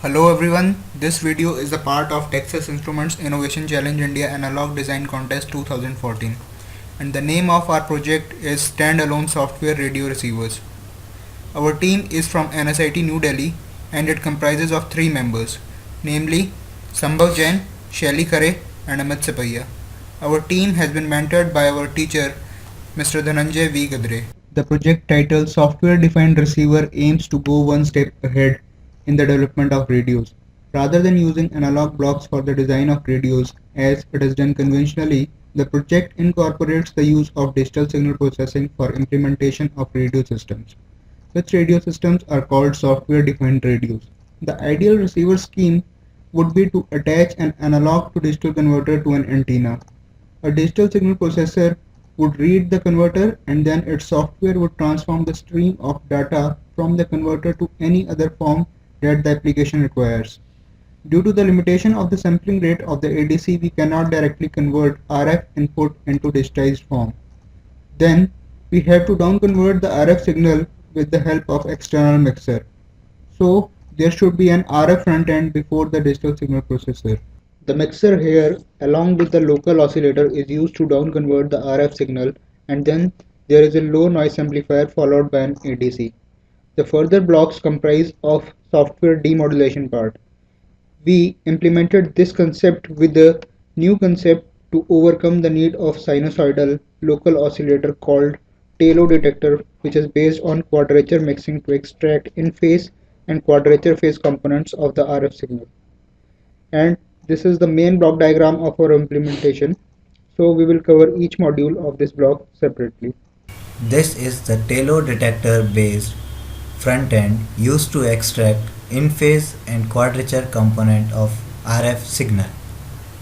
Hello everyone, this video is a part of Texas Instruments Innovation Challenge India Analog Design Contest 2014 and the name of our project is Standalone Software Radio Receivers. Our team is from NSIT New Delhi and it comprises of 3 members, namely Sambhav Jain, Shelly Khare and Amit Sapaiya. Our team has been mentored by our teacher Mr. Dhananjay V. Gadre. The project title Software Defined Receiver aims to go one step ahead in the development of radios. Rather than using analog blocks for the design of radios as it is done conventionally, the project incorporates the use of digital signal processing for implementation of radio systems. Such radio systems are called software defined radios. The ideal receiver scheme would be to attach an analog to digital converter to an antenna. A digital signal processor would read the converter and then its software would transform the stream of data from the converter to any other form that the application requires. Due to the limitation of the sampling rate of the ADC, we cannot directly convert RF input into digitized form. Then, we have to down-convert the RF signal with the help of external mixer. So, there should be an RF front end before the digital signal processor. The mixer here, along with the local oscillator, is used to down-convert the RF signal, and then there is a low noise amplifier followed by an ADC. The further blocks comprise of software demodulation part. We implemented this concept with the new concept to overcome the need of sinusoidal local oscillator called TIIC detector, which is based on quadrature mixing to extract in-phase and quadrature phase components of the RF signal. And this is the main block diagram of our implementation. So we will cover each module of this block separately. This is the TIIC detector based front end used to extract in-phase and quadrature component of RF signal.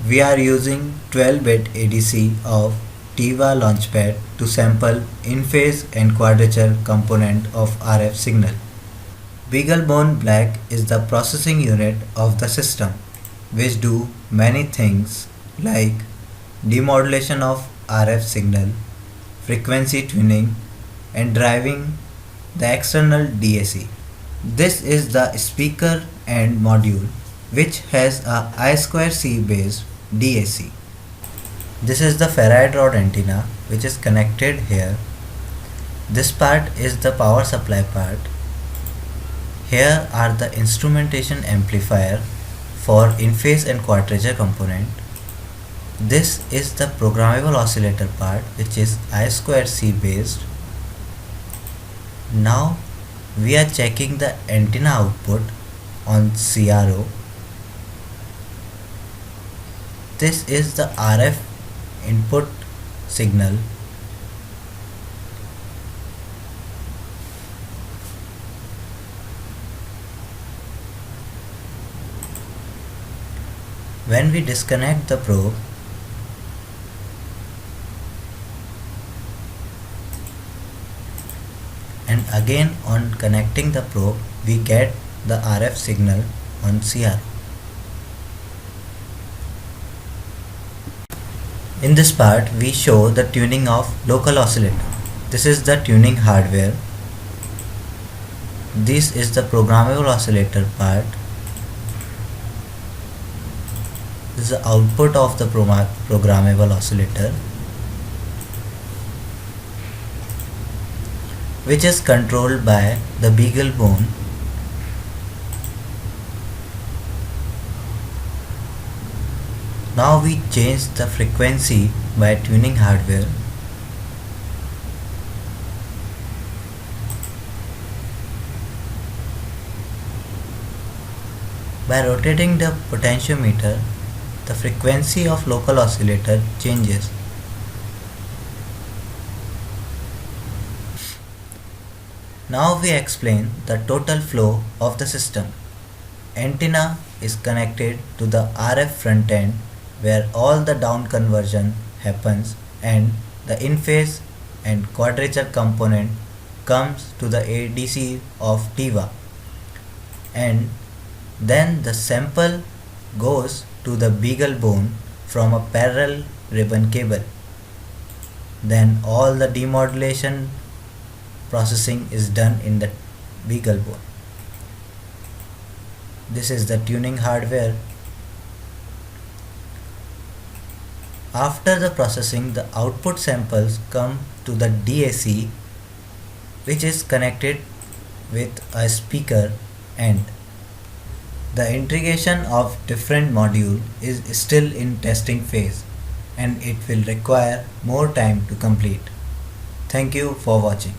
We are using 12-bit ADC of TIVA Launchpad to sample in-phase and quadrature component of RF signal. BeagleBone Black is the processing unit of the system, which do many things like demodulation of RF signal, frequency tuning, and driving the external DAC. This is the speaker and module which has a I2C based DAC. This is the ferrite rod antenna which is connected here. This part is the power supply part. Here are the instrumentation amplifier for in-phase and quadrature component. This is the programmable oscillator part which is I2C based. Now we are checking the antenna output on CRO. This is the RF input signal. When we disconnect the probe, and again on connecting the probe, we get the RF signal on CR. In this part, we show the tuning of local oscillator. This is the tuning hardware. This is the programmable oscillator part. This is the output of the programmable oscillator, which is controlled by the BeagleBone. Now we change the frequency by tuning hardware. By rotating the potentiometer, the frequency of local oscillator changes. Now we explain the total flow of the system. Antenna is connected to the RF front end where all the down conversion happens and the in-phase and quadrature component comes to the ADC of TIVA, and then the sample goes to the BeagleBone from a parallel ribbon cable. Then all the demodulation processing is done in the BeagleBone. This is the tuning hardware. After the processing, the output samples come to the DAC, which is connected with a speaker, and the integration of different module is still in testing phase and it will require more time to complete. Thank you for watching.